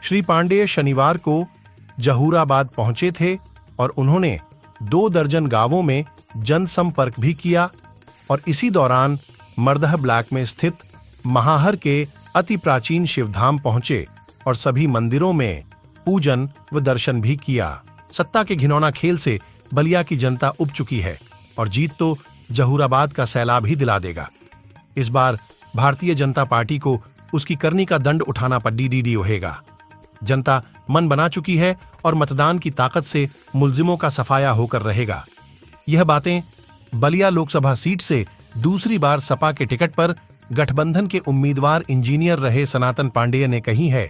श्री पांडेय शनिवार को जहूराबाद पहुंचे थे और उन्होंने 2 दर्जन गांवों में जनसंपर्क भी किया और इसी दौरान मर्दह ब्लॉक में स्थित महाहर के अति प्राचीन शिवधाम पहुंचे और सभी मंदिरों में पूजन व दर्शन भी किया। सत्ता के घिनौना खेल से बलिया की जनता उब चुकी है और जीत तो जहूराबाद का सैलाब ही दिला देगा। इस बार भारतीय जनता पार्टी को उसकी करनी का दंड उठाना पड्डी होगा। जनता मन बना चुकी है और मतदान की ताकत से मुल्जिमों का सफाया होकर रहेगा। यह बातें बलिया लोकसभा सीट से दूसरी बार सपा के टिकट पर गठबंधन के उम्मीदवार इंजीनियर रहे सनातन पांडेय ने कही है।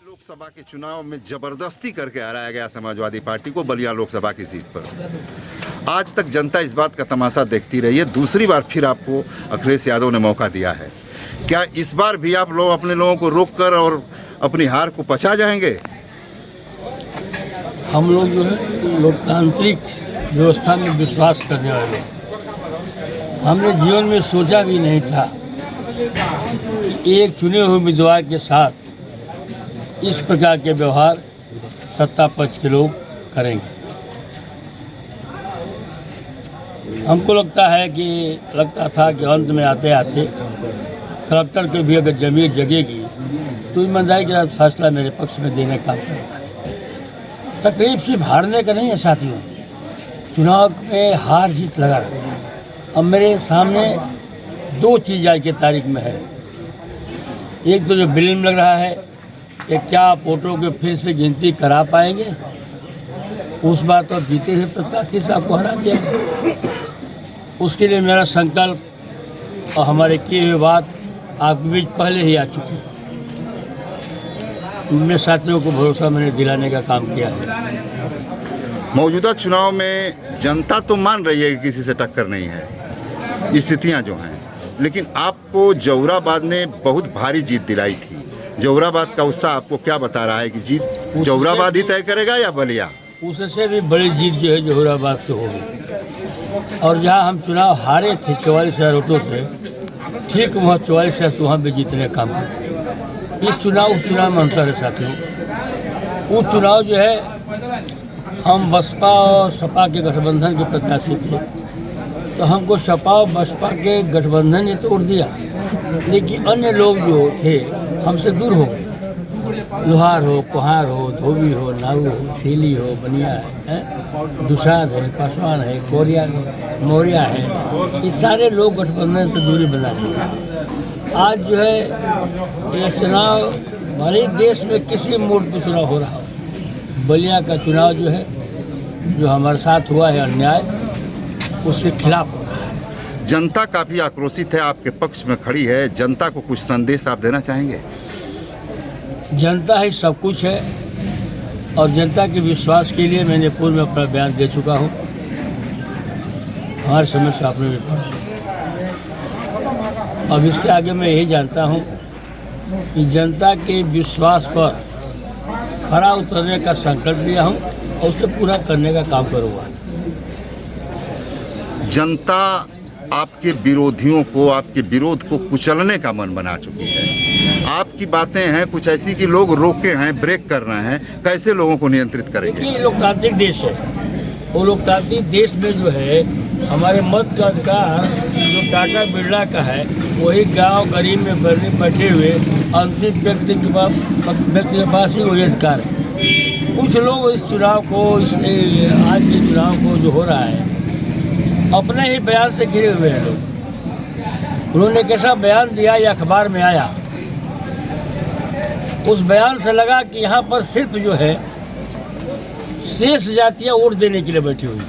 लोकसभा के चुनाव में जबरदस्ती करके हराया गया समाजवादी पार्टी को बलिया लोकसभा की सीट पर। आज तक जनता इस बात का तमाशा देखती रही है। दूसरी बार फिर आपको अखिलेश यादव ने मौका दिया है। क्या इस बार भी आप लोग अपने लोगों को रोककर और अपनी हार को पचा जाएंगे? हम लोग जो है लोकतांत्रिक व्यवस्था में विश्वास करने वाले, हमने जीवन में सोचा भी नहीं था कि एक चुने हुए उम्मीदवार के साथ इस प्रकार के व्यवहार सत्ता पक्ष के लोग करेंगे। हमको लगता था कि अंत में आते आते कलेक्टर के भी अगर जमीन जगेगी तो ईमानदारी के साथ फैसला मेरे पक्ष में देने का काम करेगा। तकलीफ सिर्फ हारने का नहीं है साथियों, चुनाव में हार जीत लगा रहता है। अब मेरे सामने 2 चीज़ आज की तारीख में है। एक तो जो बिल में लग रहा है कि क्या आप वोटों के फिर से गिनती करा पाएंगे। उस बार तो जीते हुए प्रत्याशी से आपको हरा दिया गया। उसके लिए मेरा संकल्प और हमारे किए हुए बात आपके बीच पहले ही आ चुकी है। मेरे साथियों को भरोसा मैंने दिलाने का काम किया है। मौजूदा चुनाव में जनता तो मान रही है कि किसी से टक्कर नहीं है, स्थितियां जो हैं, लेकिन आपको जहूराबाद ने बहुत भारी जीत दिलाई थी। जहूराबाद का उत्साह आपको क्या बता रहा है कि जीत जहूराबाद ही तय करेगा या बलिया? उससे भी बड़ी जीत जो है जहूराबाद से होगी। और जहाँ हम चुनाव हारे थे 44,000 वोटों से, ठीक वहाँ 44,000 वहाँ भी जीतने का काम करें। इस चुनाव उस चुनाव में अंतर है साथियों। वो चुनाव जो है हम बसपा और सपा के गठबंधन के प्रत्याशी थे, तो हमको सपा और बसपा के गठबंधन ने तोड़ दिया, लेकिन अन्य लोग जो थे हमसे दूर हो गए थे। लोहार हो, कुहार हो, धोबी हो, नाऊ हो, तेली हो, बनिया है, दुसाध है, पासवान है, कोरिया है, मौर्या है, ये सारे लोग गठबंधन से दूरी बना लिए। आज जो है ये चुनाव भले देश में किसी मोड पर चुनाव हो रहा हो, बलिया का चुनाव जो है जो हमारे साथ हुआ है अन्याय, उसके खिलाफ हो रहा है। जनता काफ़ी आक्रोशित है, आपके पक्ष में खड़ी है। जनता को कुछ संदेश आप देना चाहेंगे? जनता ही सब कुछ है और जनता के विश्वास के लिए मैंने पूर्व में अपना बयान दे चुका हूँ। हमारी समस्या आपने भी पढ़ा। अब इसके आगे मैं यही जानता हूँ कि जनता के विश्वास पर खरा उतरने का संकल्प लिया हूँ और उसे पूरा करने का काम करूँगा। जनता आपके विरोधियों को, आपके विरोध को कुचलने का मन बना चुकी है। आपकी बातें हैं कुछ ऐसी कि लोग रोके हैं, ब्रेक कर रहे हैं। कैसे लोगों को नियंत्रित करेंगे? देखिए, लोकतांत्रिक देश है। वो लोकतांत्रिक देश में जो है हमारे मत का अधिकार जो टाटा बिरला का है, वही गांव गरीब में बैठे हुए अंतिम व्यक्ति के पास ही वही अधिकार है। कुछ लोग इस चुनाव को, आज के चुनाव को जो हो रहा है, अपने ही बयान से घिरे हुए हैं लोग। उन्होंने कैसा बयान दिया, ये अखबार में आया, उस बयान से लगा कि यहाँ पर सिर्फ जो है शेष जातियाँ वोट देने के लिए बैठी हुई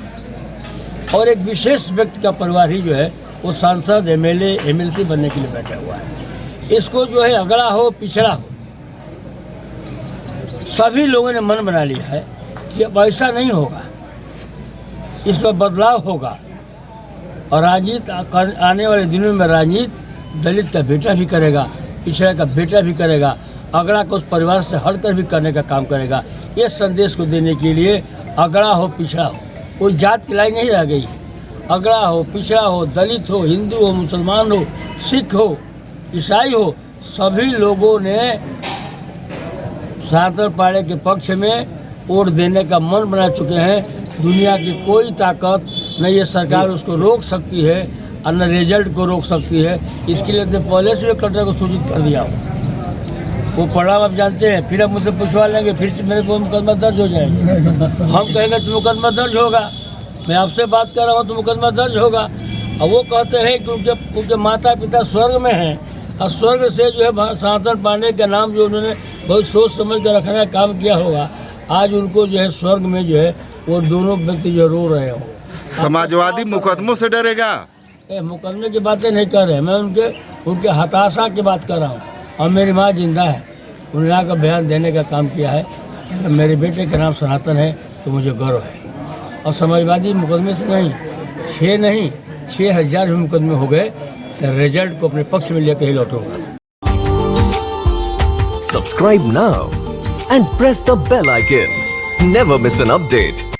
और एक विशेष व्यक्ति का परिवार ही जो है वो सांसद, एमएलए, एमएलसी बनने के लिए बैठा हुआ है। इसको जो है अगड़ा हो, पिछड़ा हो, सभी लोगों ने मन बना लिया है कि अब ऐसा नहीं होगा, इस पर बदलाव होगा। और राजनीति आने वाले दिनों में राजनीति दलित का बेटा भी करेगा, पिछड़ा का बेटा भी करेगा, अगड़ा को उस परिवार से हटकर भी करने का काम करेगा। ये संदेश को देने के लिए अगड़ा हो, पिछड़ा हो, कोई जात की लाई नहीं रह गई। अगड़ा हो, पिछड़ा हो, दलित हो, हिंदू हो, मुसलमान हो, सिख हो, ईसाई हो, सभी लोगों ने सनातन पार्टी के पक्ष में वोट देने का मन बना चुके हैं। दुनिया की कोई ताकत न ये सरकार उसको रोक सकती है और न रिजल्ट को रोक सकती है। इसके लिए तो पहले से कलेक्टर को सूचित कर दिया हो, वो परिणाम आप जानते हैं। फिर अब मुझसे पूछवा लेंगे, फिर से मेरे को मुकदमा दर्ज हो जाएगा। हम कहेंगे तो मुकदमा दर्ज होगा, मैं आपसे बात कर रहा हूँ तो मुकदमा दर्ज होगा। और वो कहते हैं कि उनके माता पिता स्वर्ग में हैं और स्वर्ग से जो है सनातन पांडे का नाम जो उन्होंने बहुत सोच समझ कर रखने का काम किया होगा, आज उनको जो है स्वर्ग में जो है वो दोनों व्यक्ति जो रो रहे हो। समाजवादी मुकदमों से डरेगा? मुकदमे की बातें नहीं कर रहे, मैं उनके हताशा की बात कर रहा हूँ। और मेरी माँ जिंदा है, उन्होंने आकर बयान देने का काम किया है। मेरे बेटे का नाम सनातन है तो मुझे गर्व है। और समाजवादी मुकदमे से नहीं, 6 नहीं 6000 भी मुकदमे हो गए तो रिजल्ट को अपने पक्ष में लेकर ही लौटूंगा। Subscribe now and press the bell icon. Never miss an update.